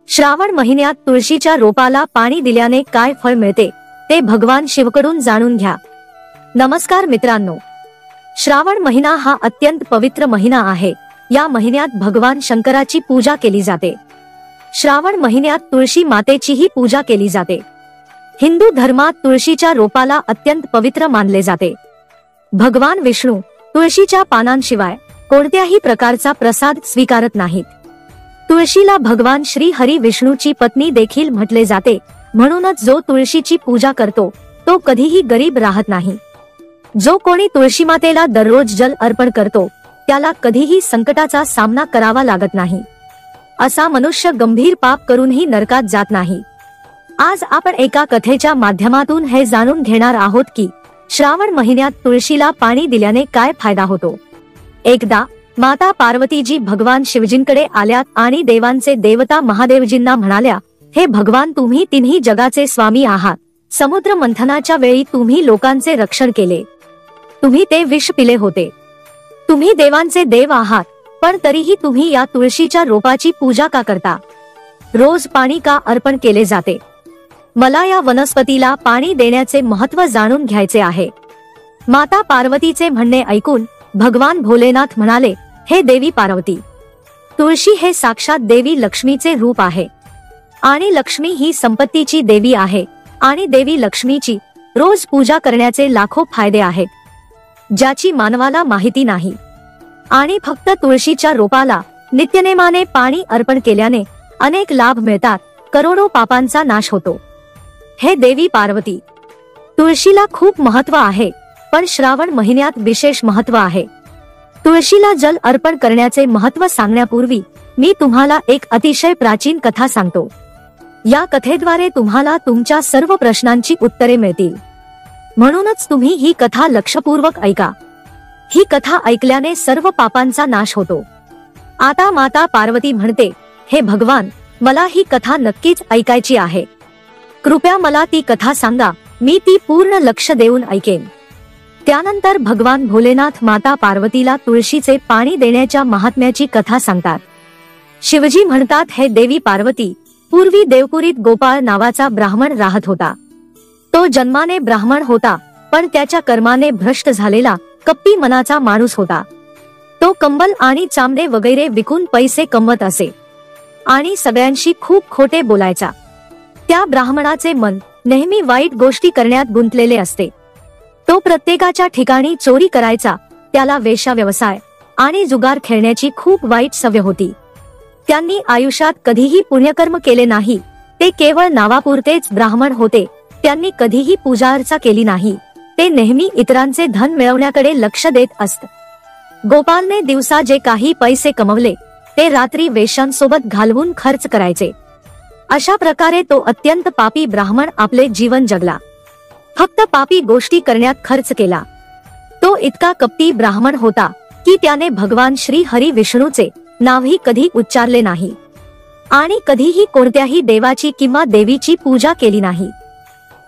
श्रावण महिन्यात तुळशीच्या रोपाला पाणी दिल्याने काय फळ मिळते ते भगवान शिवकडून जाणून घ्या। नमस्कार मित्रांनो, श्रावण महिना हा अत्यंत पवित्र महिना आहे। या महिन्यात भगवान शंकराची पूजा केली जाते। श्रावण महिन्यात तुळशी मातेचीही पूजा केली जाते। हिंदू धर्मात तुळशीच्या रोपाला अत्यंत पवित्र मानले जाते। भगवान विष्णू तुळशीच्या पानांशिवाय कोणत्याही प्रकारचा प्रसाद स्वीकारत नाहीत। तुळशीला भगवान श्री हरी विष्णूची पत्नी देखील म्हटले जाते, म्हणूनच जो तुळशीची पूजा करतो तो कधीही गरीब राहत नाही। जो कोणी तुळशी मातेला दररोज जल अर्पण करतो त्याला कधीही संकटाचा सामना करावा लागत नाही। असा मनुष्य गंभीर पाप करूनही नरकात जात नाही। आज आपण एका कथेच्या माध्यमातून हे जाणून घेणार आहोत की श्रावण महिन्यात तुळशीला पाणी दिल्याने काय फायदा होतो। एकदा माता पार्वतीजी भगवान शिवजींकडे आल्यात आणि देवांचे देवता महादेवजींना म्हणाल्या, हे भगवान, तुम्ही तिन्ही जगाचे स्वामी आहात। समुद्र मंथनाच्या वेळी तुम्ही लोकांचे रक्षण केले, तुम्ही ते विष पिले होते। तुम्ही देवांचे देव आहात, पण तरीही तुम्ही या तुळशीच्या रोपाची पूजा का करता? रोज पाणी का अर्पण केले जाते? मला या वनस्पतीला पाणी देण्याचे महत्त्व जाणून घ्यायचे आहे। माता पार्वतीचे म्हणणे ऐकून भगवान भोलेनाथ म्हणाले, हे देवी पार्वती, तुळशी हे साक्षात देवी लक्ष्मीचे रूप आहे आणि लक्ष्मी ही संपत्तीची देवी आहे आणि देवी लक्ष्मीची रोज पूजा करण्याचे लाखो फायदे आहेत, ज्याची मानवाला माहिती नाही। आणि फक्त तुळशीच्या रोपाला नित्यनेमाने पाणी अर्पण केल्याने अनेक लाभ मिळतात, करोडो पापांचा नाश होतो। हे देवी पार्वती, तुळशीला खूप महत्त्व आहे, पण श्रावण महिन्यात विशेष महत्त्व आहे। तुळशीला जल अर्पण करण्याचे महत्त्व सांगण्यापूर्वी मी तुम्हाला एक अतिशय प्राचीन कथा सांगतो। या कथेद्वारे तुम्हाला तुमच्या सर्व प्रश्नांची उत्तरे मिळतील, म्हणूनच तुम्ही ही कथा लक्षपूर्वक ऐका। ही कथा ऐकल्याने सर्व पापांचा नाश होतो। आता माता पार्वती म्हणते, हे भगवान, मला ही कथा नक्कीच ऐकायची आहे। कृपया मला ती कथा सांगा, मी ती पूर्ण लक्ष देऊन ऐकेन। त्यानंतर भगवान भोलेनाथ माता पार्वतीला तुळशीचे पाणी देण्याच्या महात्म्याची कथा सांगतात। शिवजी म्हणतात, हे देवी पार्वती, पूर्वी देवपुरीत गोपाळ नावाचा ब्राह्मण राहत होता। तो जन्माने ब्राह्मण होता, पण त्याच्या कर्माने भ्रष्ट झालेला कपटी मनाचा माणूस होता। तो कंबल आणि चामडे वगैरे विकून पैसे कमवत असे आणि सगळ्यांशी खूप खोटे बोलायचा। त्या ब्राह्मणाचे मन नेहमी वाईट गोष्टी करण्यात गुंतलेले असते। तो प्रत्येकाच्या ठिकाणी चोरी करायचा, त्याला वेश्या व्यवसाय आणि जुगार खेळण्याची खूप वाईट सवय होती। त्यांनी आयुष्यात कधीही पुण्यकर्म केले नाही, ते केवळ नावापुरतेच ब्राह्मण होते। त्यांनी कधीही पूजा अर्चा केली नाही, ते नेहमी इतरांचे धन मिळवण्याकडे लक्ष देत असत। गोपालने दिवसा जे काही पैसे कमवले ते रात्री वेश्यांसोबत घालवून खर्च करायचे। अशा प्रकारे तो अत्यंत पापी ब्राह्मण आपले जीवन जगला, फक्त पापी गोष्टी करण्यात खर्च केला। तो इतका कपटी ब्राह्मण होता की त्याने भगवान श्री हरी विष्णूचे नावही कधी उच्चारले नाही आणि कधीही कोणत्याही देवाची किंवा देवीची पूजा केली नाही।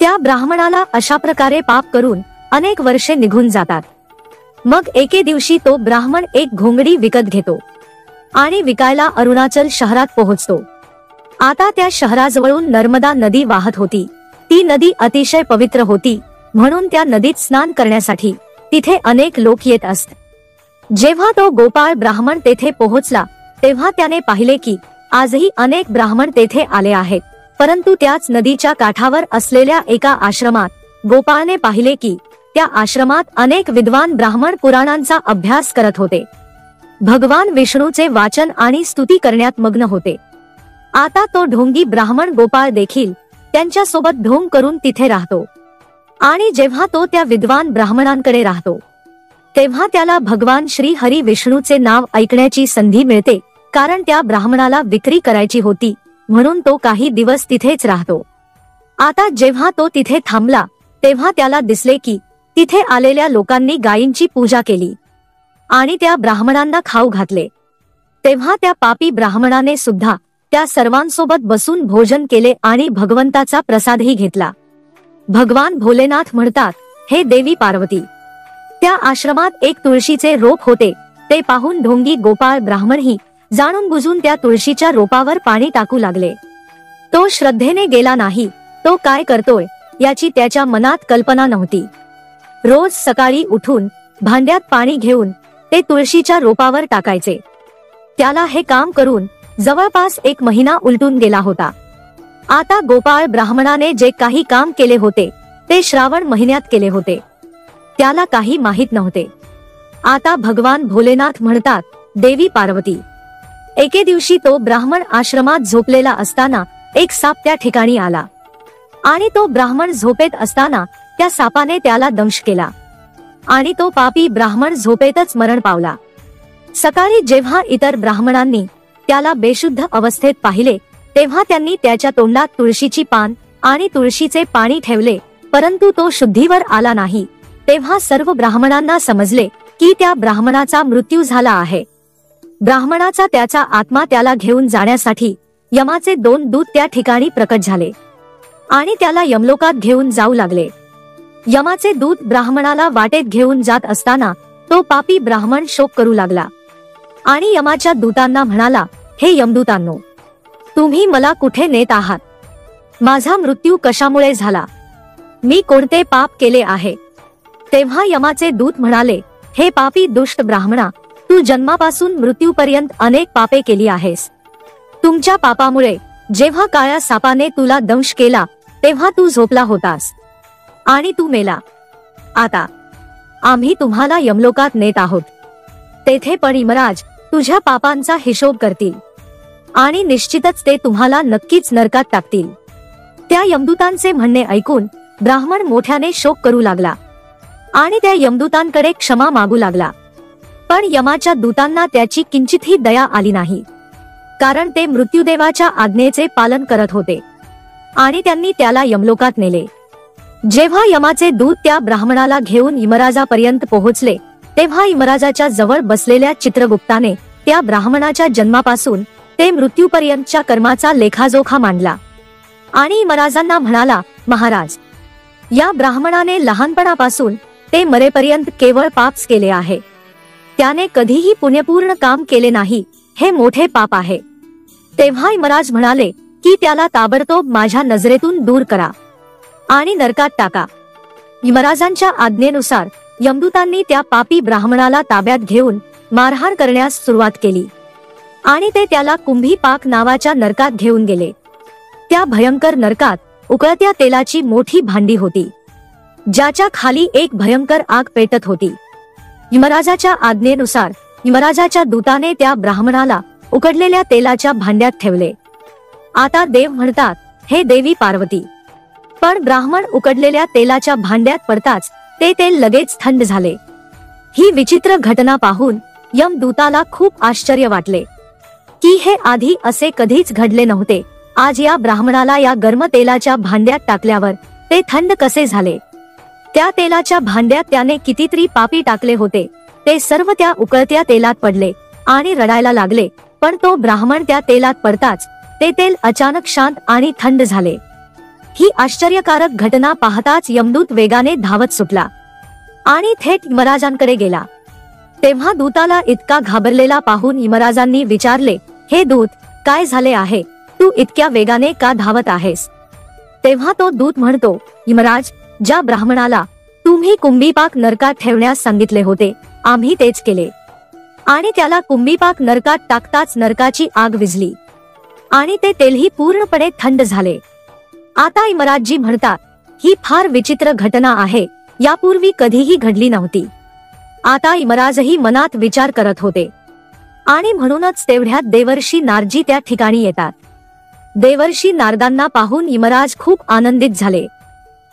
त्या ब्राह्मणाला अशा प्रकारे पाप करून अनेक वर्षे निघून जातात। मग एके दिवशी तो ब्राह्मण एक घोंगडी विकत घेतो आणि विकायला अरुणाचल शहरात पोहोचतो। आता त्या शहराजवळून नर्मदा नदी वाहत होती। ती नदी अतिशय पवित्र होती, म्हणून त्या नदीत स्नान करण्यासाठी तिथे अनेक लोक येत असत। जेव्हा तो गोपाळ ब्राह्मण तेथे पोहोचला तेव्हा त्याने पाहिले की आजही अनेक ब्राह्मण तेथे आले आहेत, परंतु त्याच नदीच्या काठावर असलेल्या एका आश्रमात गोपाळने पाहिले की त्या आश्रमात अनेक विद्वान ब्राह्मण पुराणांचा अभ्यास करत होते, भगवान विष्णूचे वाचन आणि स्तुती करण्यात मग्न होते। आता तो ढोंगी ब्राह्मण गोपाळ देखील त्यांच्या सोबत ढोंग करून तिथे राहतो आणि जेव्हा तो त्या विद्वान ब्राह्मणांकडे राहतो तेव्हा त्याला भगवान श्री हरी विष्णूचे नाव ऐकण्याची संधी मिळते, कारण त्या ब्राह्मणाला विक्री करायची होती, म्हणून तो काही दिवस तिथेच राहतो। आता जेव्हा तो तिथे थांबला तेव्हा त्याला दिसले की तिथे आलेल्या लोकांनी गायींची पूजा केली आणि त्या ब्राह्मणांना खाऊ घातले। तेव्हा त्या पापी ब्राह्मणाने सुद्धा त्या सर्वांसोबत बसून भोजन केले आणि भगवंताचा प्रसादही घेतला। भगवान भोलेनाथ म्हणतात, हे देवी पार्वती, त्या आश्रमात एक तुळशीचे रोप होते, ते पाहून ढोंगी गोपाळ ब्राह्मणही जाणून बुजून त्या तुळशीच्या रोपावर पाणी टाकू लागले तो श्रद्धेने गेला नाही. तो काय करतोय याची त्याच्या मनात कल्पना नव्हती. रोज सकाळी उठून भांड्यात पाणी घेऊन ते तुळशीच्या रोपावर टाकायचे. त्याला हे काम करून जवळपास 1 महिना उलटून गेला होता. आता गोपाळ ब्राह्मणाने जे काही काम केले होते ते श्रावण महिन्यात केले होते. त्याला काही माहित नव्हते. आता भगवान भोलेनाथ म्हणतात, देवी पार्वती. एके दिवशी तो ब्राह्मण आश्रमात झोपलेला असताना एक साप त्या ठिकाणी आला आणि तो ब्राह्मण झोपेत असताना त्या सापाने त्याला दंश केला आणि तो पापी ब्राह्मण झोपेतच मरण पावला. सकाळी जेव्हा इतर ब्राह्मणांनी त्याला बेशुद्ध अवस्थेत पाहिले तेव्हा त्यांनी त्याच्या तोंडात तुळशीची पान आणि तुळशीचे पाणी ठेवले, परंतु तो शुद्धीवर आला नाही. तेव्हा सर्व ब्राह्मणांना समजले की त्या ब्राह्मणाचा मृत्यू झाला आहे. ब्राह्मणाचा त्याचा आत्मा त्याला घेऊन जाण्यासाठी यमाचे 2 दूत त्या ठिकाणी प्रकट झाले आणि त्याला यमलोकात घेऊन जाऊ लागले. यमाचे दूत ब्राह्मणाला वाटेत घेऊन जात असताना तो पापी ब्राह्मण शोक करू लागला आणि यमाच्या दूतांना म्हणाला, हे यमदूतांनो, तुम्ही मला कुठे नेत आहात? माझा मृत्यू कशामुळे झाला? मी कोणते पाप केले आहे? तेव्हा यमाचे दूत म्हणाले, हे पापी दुष्ट ब्राह्मणा, तू जन्मापासून मृत्यूपर्यंत अनेक पापे केली आहेस. तुमच्या पापामुळे जेव्हा काळ्या सापाने तुला दंश केला तेव्हा तू झोपला होतास आणि तू मेला. आता आम्ही तुम्हाला यमलोकात नेत आहोत. तेथे पण यमराज तुझ्या पापांचा हिशोब करतील आणि निश्चितच ते तुम्हाला नक्कीच नरकात टाकतील. त्या यमदूतांचे म्हणणे ऐकून ब्राह्मण मोठ्याने शोक करू लागला आणि त्या यमदूतांकडे क्षमा मागू लागला. पण यमाच्या दूतांना त्याची किंचितही दया आली नाही, कारण ते मृत्यूदेवाच्या आज्ञेचे पालन करत होते आणि त्यांनी त्याला यमलोकात नेले. जेव्हा यमाचे दूत त्या ब्राह्मणाला घेऊन यमराजापर्यंत पोहोचले तेव्हा यमराजाच्या जवळ बसलेल्या चित्रगुप्ताने त्या ब्राह्मणाच्या जन्मापासून ते मृत्यूपर्यंतच्या कर्माचा लेखाजोखा मांडला आणि यमराजांना म्हणाला, महाराज, या ब्राह्मणाने लहानपणापासून ते मरेपर्यंत केवळ पापच केले आहे. त्याने कधीही पुण्यपूर्ण काम केले नाही. हे मोठे पाप आहे. तेव्हा यमराज म्हणाले की त्याला ताबडतोब माझ्या नजरेतून दूर करा आणि नरकात टाका. यमराजांच्या आज्ञेनुसार यमदूतांनी त्या पापी ब्राह्मणाला ताब्यात घेऊन मारहाण करण्यास सुरुवात केली आणि ते त्याला कुंभीपाक नावाच्या नरकात घेऊन गेले. त्या भयंकर नरकात उकळत्या तेलाची मोठी भांडी होती, ज्याच्या खाली एक भयंकर आग पेटत होती. यमराजाच्या आज्ञेनुसार यमराजाच्या दूताने त्या ब्राह्मणाला उकडलेल्या तेलाच्या भांड्यात ठेवले. आता देव म्हणतात, हे देवी पार्वती. पण ब्राह्मण उकडलेल्या तेलाच्या भांड्यात पडताच ते तेल लगेच थंड झाले. ही विचित्र घटना पाहून यमदूताला खूप आश्चर्य वाटले की हे आधी असे कधीच घडले नव्हते. आज या ब्राह्मणाला या गरम तेलाच्या भांड्यात टाकल्यावर ते थंड कसे झाले? त्या तेलाच्या भांड्यात त्याने कितीतरी पापी टाकले होते, ते सर्व त्या उकळत्या तेलात पडले आणि रडायला लागले. पण तो ब्राह्मण त्या तेलात पडताच ते तेल अचानक शांत आणि थंड झाले. ही आश्चर्यकारक घटना पाहताच यमदूत वेगाने धावत सुटला आणि थेट यमराजांकडे गेला. तेव्हा दूताला इतका घाबरलेला पाहून यमराजांनी विचारले, हे दूत, काय झाले आहे? तू इतक्या वेगाने का धावत आहेस? तेव्हा तो दूत म्हणतो, यमराज, ज्या ब्राह्मणाला तुम्ही कुंभीपाक नरकात ठेवण्यास सांगितले होते आम्ही तेच केले आणि त्याला कुंभीपाक नरकात टाकताच नरकाची आग विझली आणि ते तेलही पूर्णपणे थंड झाले. आता यमराजजी म्हणतात, ही फार विचित्र घटना आहे, यापूर्वी कधीही घडली नव्हती. आता यमराजही मनात विचार करत होते आणि म्हणूनच तेवढ्यात देवर्षी नारदजी त्या ठिकाणी येतात. देवर्षी नारदांना पाहून यमराज खूप आनंदित झाले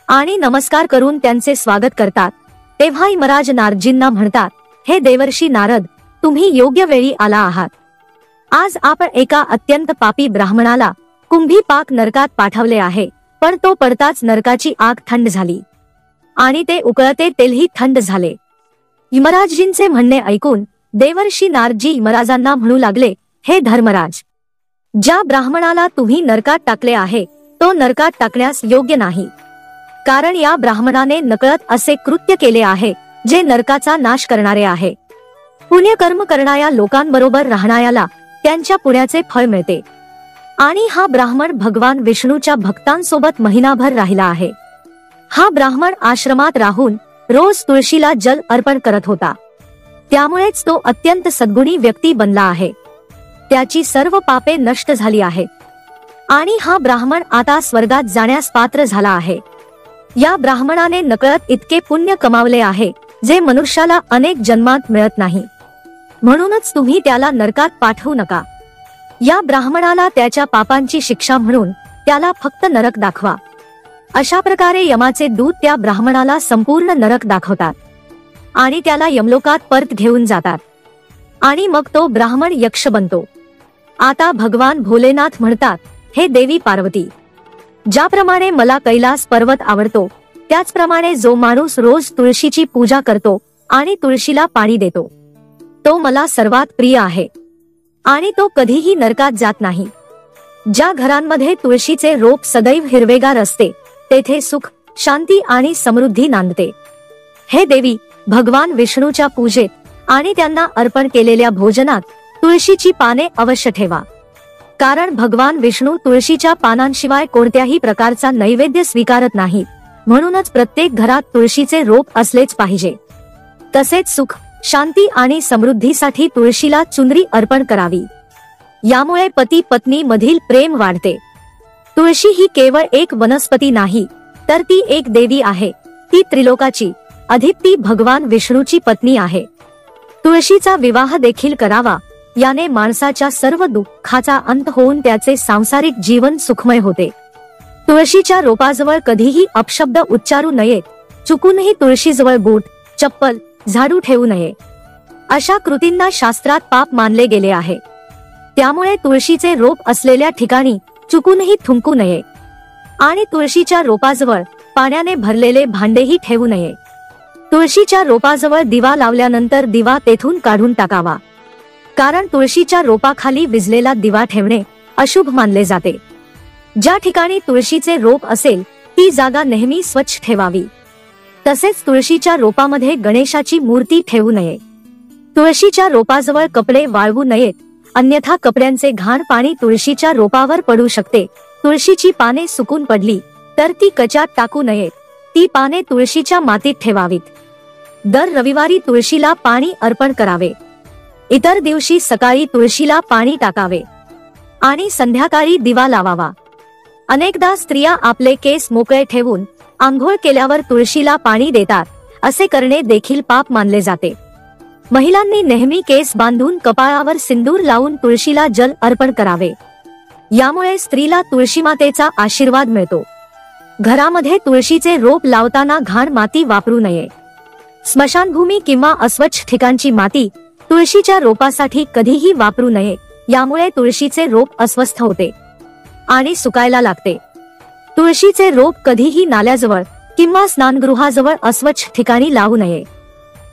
आणि नमस्कार करून त्यांचे स्वागत करतात. तेव्हा यमराज नारदजींना म्हणतात, हे देवर्षी नारद, तुम्ही योग्य वेळी आला आहात. आज आपण एका अत्यंत पापी ब्राह्मणाला कुंभीपाक नरकात पाठवले आहे, पण तो पडताच नरकाची आग थंड झाली आणि ते उकळते तेलही थंड झाले. यमराजजींचे म्हणणे ऐकून देवर्षी नारदजी यमराजांना म्हणू लागले, हे धर्मराज, ज्या ब्राह्मणाला तुम्ही नरकात टाकले आहे तो नरकात टाकण्यास योग्य नाही, कारण या ब्राह्मणाने नकळत असे कृत्य केले आहे जे नरकाचा नाश करणारे आहे. पुण्यकर्म करणाऱ्या लोकांबरोबर राहणाऱ्याला त्यांच्या पुण्याचे फळ मिळते, आणि हा ब्राह्मण भगवान विष्णूच्या भक्तांसोबत महिनाभर राहिला आहे। हा ब्राह्मण आश्रमात राहून रोज तुळशीला जल अर्पण करत होता, त्यामुळेच तो अत्यंत सद्गुणी व्यक्ती बनला आहे। त्याची सर्व पापे नष्ट झाली आहेत आणि हा ब्राह्मण आता स्वर्गात जाण्यास पात्र झाला आहे। या ब्राह्मणाने नकळत इतके पुण्य कमावले आहे जे मनुष्याला अनेक जन्मात मिळत नाही, म्हणूनच तुम्ही त्याला नरकात पाठवू नका। या ब्राह्मणाला त्याच्या पापांची शिक्षा म्हणून त्याला फक्त नरक दाखवा। अशा प्रकारे यमाचे दूत त्या ब्राह्मणाला संपूर्ण नरक दाखवतात आणि त्याला यमलोकात परत घेऊन जातात आणि मग तो ब्राह्मण यक्ष बनतो। आता भगवान भोलेनाथ म्हणतात, हे देवी पार्वती, ज्याप्रमाणे मला कैलास पर्वत आवडतो त्याचप्रमाणे जो माणूस रोज तुळशीची पूजा करतो आणि तुळशीला पाणी देतो तो मला सर्वात प्रिय आहे आणि तो कधीही नरकात जात नाही। ज्या घरांमध्ये तुळशीचे रोप सदैव हिरवेगार असते तेथे सुख, शांती आणि समृद्धी नांदते। हे देवी, भगवान विष्णूच्या पूजेत आणि त्यांना अर्पण केलेल्या भोजनात तुळशीची पाने अवश्य ठेवा, कारण भगवान विष्णू तुळशीच्या पानांशिवाय कोणत्याही प्रकारचा नैवेद्य स्वीकारत नाहीत, म्हणूनच प्रत्येक घरात तुळशीचे रोप असलेच पाहिजे। तसेच सुख, शांती आणि समृद्धीसाठी तुळशीला चुनरी अर्पण करावी, यामुळे पती पत्नी मधील प्रेम वाढते। तुळशी ही केवळ एक वनस्पती नाही, तर ती एक देवी आहे। ती त्रिलोकाची अधिपती भगवान विष्णूची पत्नी आहे। तुळशीचा विवाह देखील करावा, याने माणसाच्या सर्व दुःखाचा अंत होऊन त्याचे सांसारिक जीवन सुखमय होते। तुळशीच्या रोपाजवळ कधीही अपशब्द उच्चारू नयेत, चुकूनही तुळशीजवळ बूट, चप्पल, झाडू ठेवू नये। अशा कृतींना शास्त्रात पाप मानले गेले आहे, त्यामुळे तुळशीचे रोप असलेल्या ठिकाणी चुकूनही थुंकू नये आणि तुळशीच्या रोपाजवळ पाण्याने भरलेले भांडेही ठेवू नये। तुळशीच्या रोपाजवळ दिवा लावल्यानंतर दिवा तेथून काढून टाकावा, कारण तुळशीच्या रोपाखाली विझलेला दिवा ठेवणे अशुभ मानले जाते। ज्या ठिकाणी तुळशीचे रोप असेल ती जागा नेहमी स्वच्छ ठेवावी। तसेच तुळशीच्या रोपामध्ये गणेशाची मूर्ती ठेवू नये। तुळशीच्या रोपाजवळ कपडे वाळवू नयेत, अन्यथा कपड्यांचे घाण पाणी तुळशीच्या रोपावर पडू शकते। तुळशीची पाने सुकून पडली तर ती कचात टाकू नयेत, ती पाने तुळशीच्या मातीत ठेवावीत। दर रविवारी तुळशीला पाणी अर्पण करावे। इतर दिवशी सकाळी तुळशीला पाणी टाकावे आणि संध्याकाळी दिवा लावावा। अनेकदा स्त्रिया आपले केस मोकळे ठेवून आंघोळ केल्यावर तुळशीला पाणी देतात, असे करणे देखील पाप मानले जाते। महिलांनी नेहमी केस बांधून कपाळावर सिंदूर लावून तुळशीला जल अर्पण करावे, यामुळे स्त्रीला तुळशीमातेचा आशीर्वाद मिळतो। घरामध्ये तुळशीचे रोप लावताना घाण माती वापरू नये। स्मशानभूमी किंवा अस्वच्छ ठिकाणची माती तुळशीच्या रोपासाठी कधीही वापरू नये, यामुळे तुळशीचे रोप अस्वस्थ होते आणि सुकायला लागते। तुळशीचे रोप कधीही नाल्याजवळ किंवा स्नानगृहाजवळ अस्वच्छ ठिकाणी लावू नये,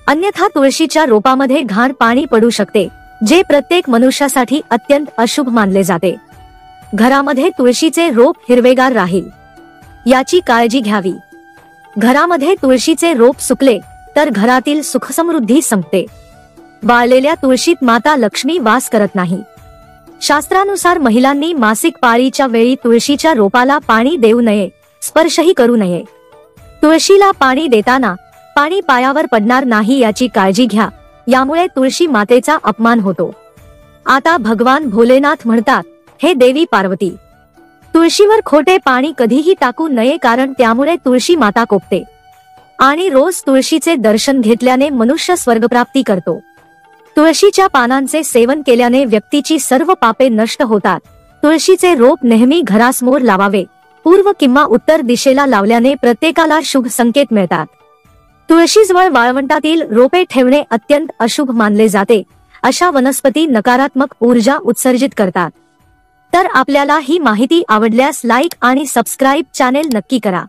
अन्यथा तुळशीच्या रोपामध्ये घाण पाणी पडू शकते, जे प्रत्येक मनुष्यासाठी अत्यंत अशुभ मानले जाते। घरामध्ये तुळशीचे रोप हिरवेगार राहील याची काळजी घ्यावी। घरामध्ये तुळशीचे रोप सुकले तर घरातील सुखसमृद्धी संपते। वाळलेल्या तुळशीत माता लक्ष्मी वास करत नाही। शास्त्रानुसार महिलांनी मासिक पाळीच्या वेळी तुळशीच्या रोपाला पाणी देऊ नये, स्पर्शही करू नये। तुळशीला पाणी देताना पाणी पायावर पडणार नाही याची काळजी घ्या, यामुळे तुळशी मातेचा अपमान होतो। आता भगवान भोलेनाथ म्हणतात, हे देवी पार्वती, तुळशीवर खोटे पाणी कधीही टाकू नये, कारण त्यामुळे तुळशी माता कोपते आणि रोज तुळशीचे दर्शन घेतल्याने मनुष्य स्वर्गप्राप्ती करतो। तुळशीच्या पानांचे सेवन केल्याने व्यक्तीची सर्व पापे नष्ट होतात। तुळशीचे रोप नेहमी घरासमोर लावावे। पूर्व किंवा उत्तर दिशेला लावल्याने प्रत्येकाला शुभ संकेत मिळतात। तुळशीजवळ वाळवंटातील रोपे ठेवणे अत्यंत अशुभ मानले जाते। अशा वनस्पती नकारात्मक ऊर्जा उत्सर्जित करतात। तर आपल्याला ही माहिती आवडल्यास लाईक आणि सबस्क्राईब चॅनेल नक्की करा।